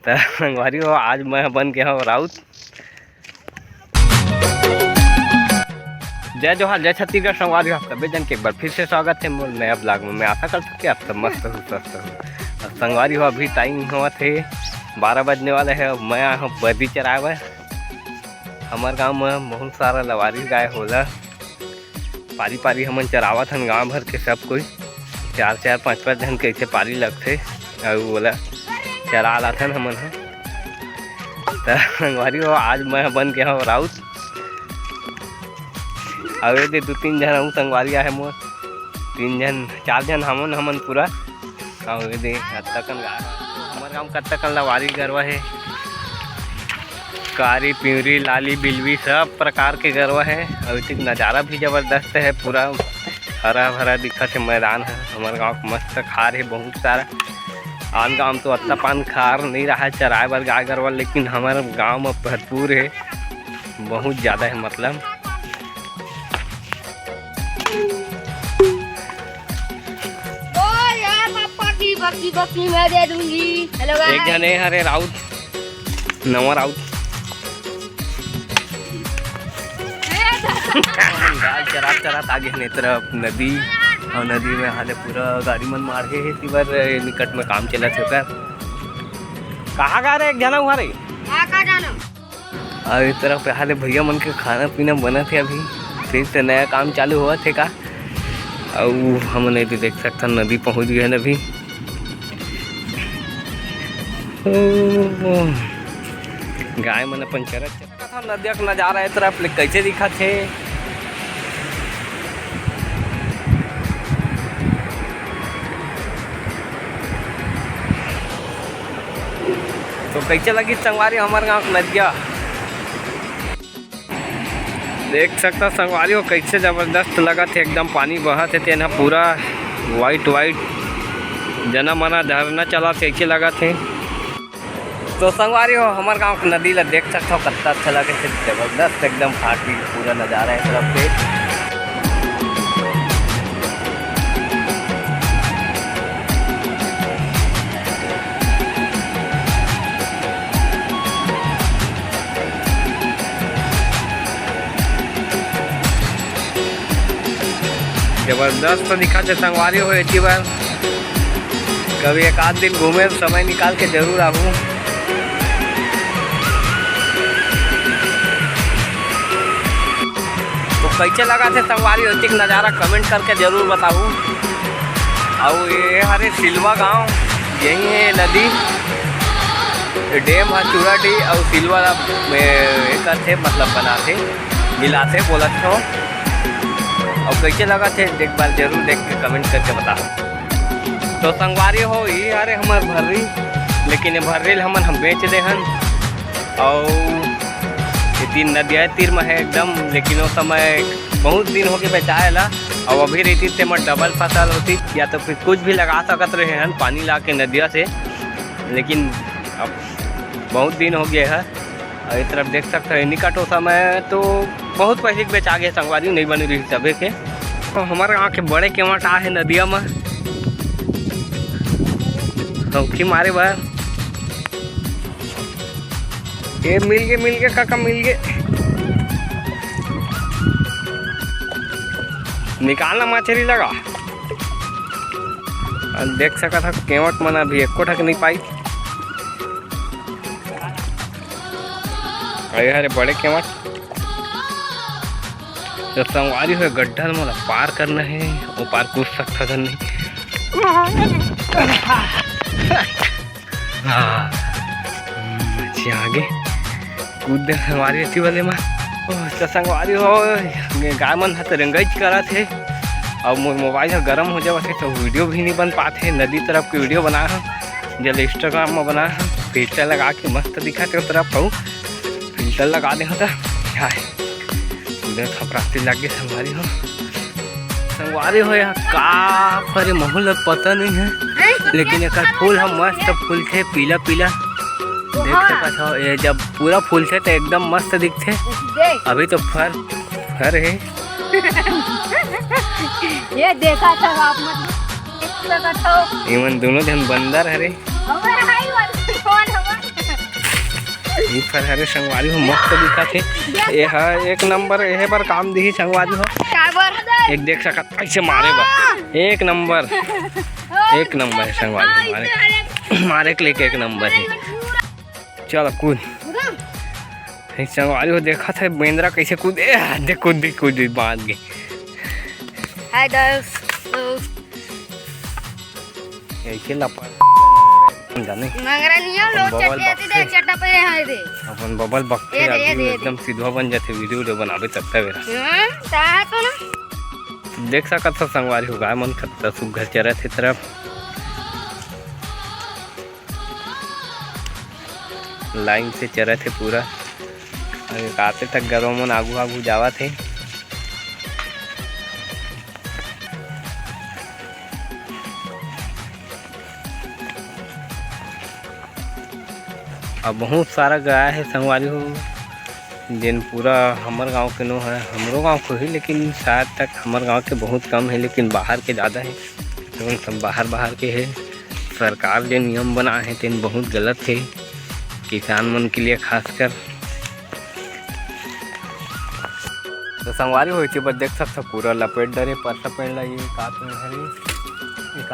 संगवारी हो, आज मैं बन गया हूँ राउत। जय जोहार, जय छत्तीसगढ़। संगवारी हो, सभी जन के एक बार फिर से स्वागत है मोर नया ब्लॉग में। मैं आशा कर सकते आप सब मस्त हो, स्वस्थ हो। संगवारी हो, अभी टाइम हुआ थे 12 बजने वाले है। मैं आया हूँ बर्दी चरावे। हमारे गांव में बहुत सारा लवारी गाय होला। पारी पारी हमन चरावत हन गाँव भर के सब कोई। 4-4, 5-5 जन कैसे पारी लगते और बोला चरा लाथन हमन ह। संगवारी हो, आज मैं बन गया हूँ राउत। और ये 2-3 जन हूँ संगवारी है मोर। 3 जन 4 जन हमन पूरा। और ये कत्तकन गाय हमारे गाँव कत्तकन लवारी गरवा है। कारी, पिवरी, लाली, बिलवी सब प्रकार के गरवा है। और इसका नज़ारा भी ज़बरदस्त है। पूरा हरा भरा दिखत है मैदान है। हमारे गाँव मस्त खार है बहुत सारा। आन गाँव तो अत्ता पान खार नहीं रहा है चराए बर गाय गरवा, लेकिन हमारे गाँव में भरपूर है, बहुत ज़्यादा है। मतलब बकरी मैं दे दूंगी। हेलो गाइस, एक जने हरे राउत, नवा राउत गाय चरा आगे ने तरफ नदी, और नदी में हाले पूरा गाड़ी मन मार है। तिबर निकट में काम चला थे ओकर। कहाँ गा रहे एक जना हुआ रे? कहाँ जाना? और इस तरफ हाले भैया मन के खाना पीना बना थे। अभी फिर से नया काम चालू हुआ थे का। और हम नहीं भी देख सकते नदी पहुँच गए हैं अभी। गाय मन अपन चरत नदिया का नजारा है तरफ ले कैसे दिखा थे। तो कैसे लगी संगवारी हमारे गाँव का नदिया? देख सकता संगवारी हो कैसे जबरदस्त लगा थे। एकदम पानी बहा थे तेना पूरा वाइट जना मना झरना चला थे ऐसे लगा थे। तो संगवारी हो हमारे गांव की नदी ला देख सकते हो कितना अच्छा लगे थे। जबरदस्त एकदम फाटी पूरा नज़ारा है तरफ से। जबरदस्त दिखा थे संगवारी हो। एक बार कभी एक आध दिन घूमे समय निकाल के जरूर आऊँ। तो कैसे लगा थे संगवारी हो ठीक नज़ारा कमेंट करके ज़रूर बताऊँ। और ये हरे सिलवा गांव यही है नदी डैम है चूराडी और सिलवा में करते मतलब बनाते मिलाते बोला तो। और कैसे लगा थे एक बार जरूर देख के कमेंट करके बता। तो संगवारी हो ये अरे हमार भर्री, लेकिन ये भर्री हम बेच दे हन। और ये 3 नदिया तीर में है एकदम, लेकिन वो समय बहुत दिन हो गए बेचाए ला। और अभी रहती थे मैं डबल फसल होती या तो फिर कुछ भी लगा सकते रहे हैं पानी ला के नदिया से, लेकिन अब बहुत दिन हो गया है। और इस तरफ देख सकते हैं निकट हो समय तो बहुत पैसे बेचा गए संगवारी नहीं बनी रही सभी के। तो हमारे गाँव के बड़े केवट आ है नदिया में सौखी मारे बार। ये मिल गए काका मिल गए। निकालना मछली लगा और देख सका था केवट मना भी एको ठक नहीं पाई। अरे हरे बड़े केवट तो संगवारी हुए गड्ढा मोला पार करना है। वो पार कूद सकता था नहीं। हाँ आगे कूद संगवारी अच्छी वाले में। तो संगवारी हो गाय मन हाथ रंगैच करा थे। और मोबाइल गर्म हो जावा थे तो वीडियो भी नहीं बन पाते। नदी तरफ की वीडियो बना है जब इंस्टाग्राम में बना है। फिल्टर लगा के मस्त दिखा थे उस तरफ हो फिल्टर लगा दे होता खपराती लग गई संगवारी हो या का फरे माहौल पता नहीं है, लेकिन एक फूल हम मस्त फूल थे पीला पीला देख सकते हो। ये जब पूरा फूल थे तो एकदम मस्त दिखते। अभी तो फर है। ये देखा था आप मत इवन दोनों दिन बंदर हरे। ये पर हरे संगवारी हो मस्त दिखा थे। ये है एक नंबर यह पर काम दी संगवारी हो। एक देख सकत ऐसे मारे बा एक नंबर है संगवारी मारे के लेके एक नंबर है। चलो कूद संगवारी हो देखा था बेंद्रा कैसे कूदे देख कूद बांध गए। हाय गाइस ऐसे लपा जाने मंगरा नहीं है लोग चट्टे चट्टा पे है दे अपन बबल बक्के एकदम सीधा बन जाते वीडियो बनावे तत्ता बेरा ता तो ना देख सकत हो संगवारी हो गाय मन खत्ता सुघर चरत है तरफ लाइन से चरत है पूरा अरे काते तक गरों मन आगू जावा थे। अब बहुत सारा गाय है संगवारी हो जिन पूरा हमार गांव के नो है हमरो गांव को ही लेकिन शायद तक हमार गांव के बहुत कम है लेकिन बाहर के ज़्यादा है तो सब बाहर के है। सरकार जो नियम बना है तेन बहुत गलत है किसान मन के लिए खासकर। तो संगवारी हो बस देख सकते पूरा लपेट डरे परसा पेड़ ला ये का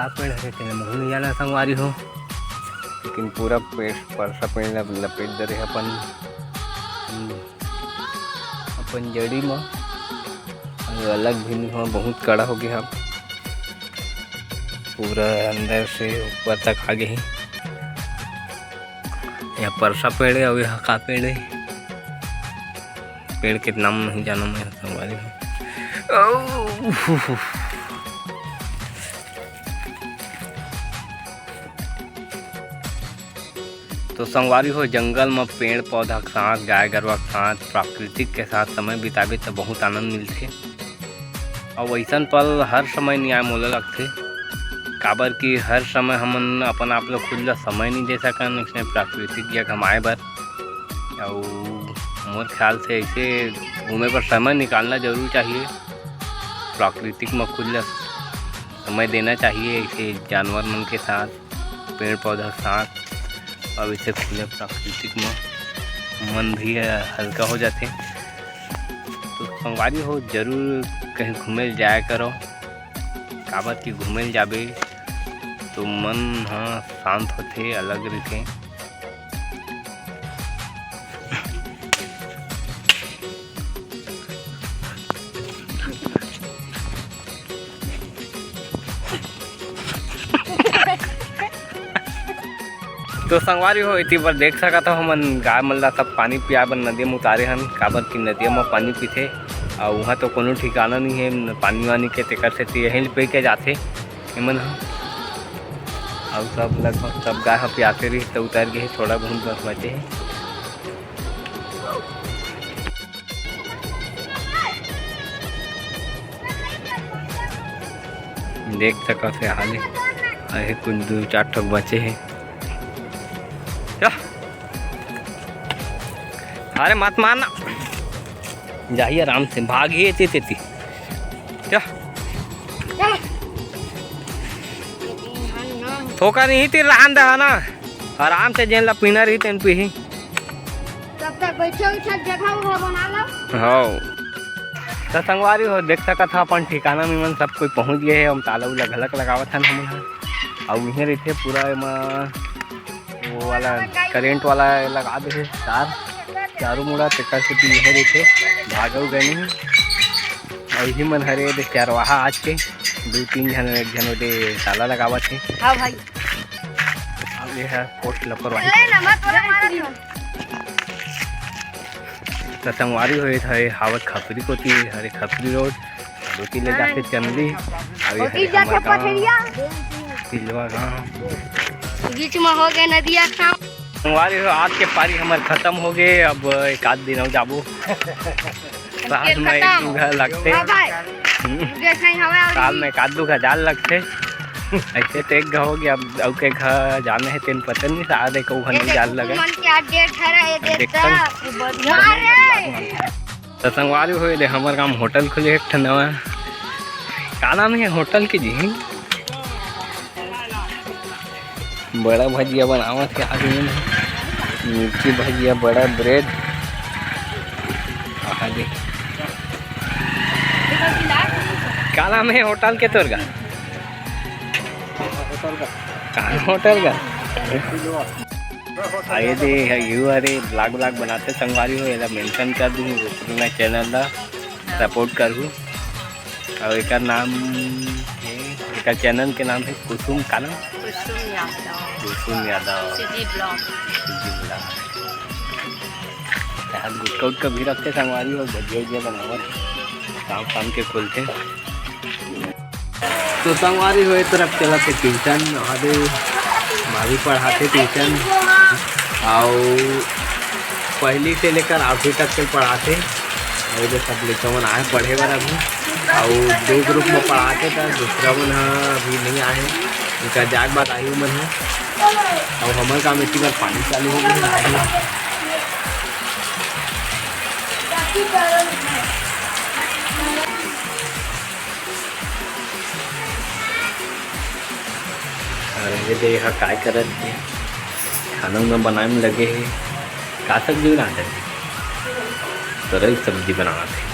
पेड़ हरे तेने मुँह नहीं जाना संगवारी हो लेकिन पूरा पेड़ परसा पेड़ लपेट दे अपन जड़ी में अलग भी नहीं हो बहुत कड़ा हो गया पूरा अंदर से ऊपर तक आ गए। यह परसा पेड़ है और यह का पेड़ है पेड़ के नाम नहीं जाना मैं संगवारी हूँ। तो संगवारी हो जंगल में पेड़ पौधा के साथ गाय गरवा के साथ प्राकृतिक के साथ समय बितावे तो बहुत आनंद मिलते और वैसन पल हर समय न्याय मोला लगते काबर कि हर समय हमन अपन आप लोग खुद ला समय नहीं दे सकन इसमें प्राकृतिक जगह घमाए बर और मोर ख्याल से ऐसे घूमे पर समय निकालना जरूर चाहिए। प्राकृतिक में खुद ला समय देना चाहिए ऐसे जानवर मन के साथ पेड़ पौधा के साथ अब इसे खुले प्राकृतिक में मन भी हल्का हो जाते। तो संगवारी हो जरूर कहीं घूमे जाया करो काबर की घूमे जाबे तो मन हाँ शांत होते अलग रहते। तो संगवारी हो इतनी बार देख सका था हमन गाय मल्ला सब पानी पिया बर नदी में उतारे हन काबर की नदिया में पानी पीते और वहाँ तो कोनो ठिकाना नहीं है पानी वानी के तेकर से यहीं पे के जाते एमन और सब लगभग सब गाय पियाते रही तो उतर गए थोड़ा बहुत बस बचे है। देख सका से हाल है कुछ 2-4 ठोक बचे हैं। अरे मत मारना जाइए आराम से भागिए तेती थोका नहीं तेरे रहन दे ना आराम से जेन ला पीना रही तेन पी तब तक बैठो जगह बना लो। हाँ तो संगवारी हो देख सका था अपन ठिकाना में मन सब कोई पहुँच गए है हम ताला उला घलक लगावत हन हम और यहीं रहते पूरा वो वाला करेंट वाला लगा दे तार चारों मुड़ा टेक्टर से यहीं रहते भागो गए नहीं और यही मन हरे दे चरवाहा आज के 2-3 जन एक जन ओदे ताला लगावत है। हाँ भाई अब ये है पोस्ट लापरवाही तो संगवारी हुए थे हावत खपरी को थी हरे खपरी रोड रोटी ले जाके चंदी तिलवा गाँव बीच में हो गए नदिया काम संगवारी हो आज के पारी हमारे खत्म हो गए अब एक आध दिन जाबो साल में 1-2 घर लगते साल में 1-2 हजार लगते ऐसे तो एक घर हो गया अब और के घर जाने है तेन पता नहीं शायद एक घर जाल लगा तो संगवारी हुए दे हमारे गाँव होटल खुले एक नवा का नाम है होटल के जी बड़ा भजिया बनावत के आगे में मिर्ची भजिया बड़ा ब्रेड। आगे क्या नाम है होटल के तोर का? होटल का आइए दे यू अरे ब्लॉग बनाते संगवारी हो ये मेंशन कर दूँ मैं चैनल ला सपोर्ट करूँ। और एक नाम है एक चैनल के नाम है कुसुम का नाम कुसुम यादव गुटका उटका भी रखते संगवारी हो भजिया बनावत शाम के खुलते। तो संगवारी हो तरफ चला थे ट्यूशन अरे भाभी पढ़ाते ट्यूशन और पहली से लेकर आठवीं तक के पढ़ाते और जो सब लेकर आए पढ़े बर अभी और 2 ग्रुप में पढ़ाते था दूसरा मन अभी नहीं आए उनका जाग बात आई मन है और हमारे काम इसी बार पानी चालू हो गया। ये देखा काय करत थे खाना उना बनाए में लगे है का सब्जी बनाते तरह सब्जी बनाते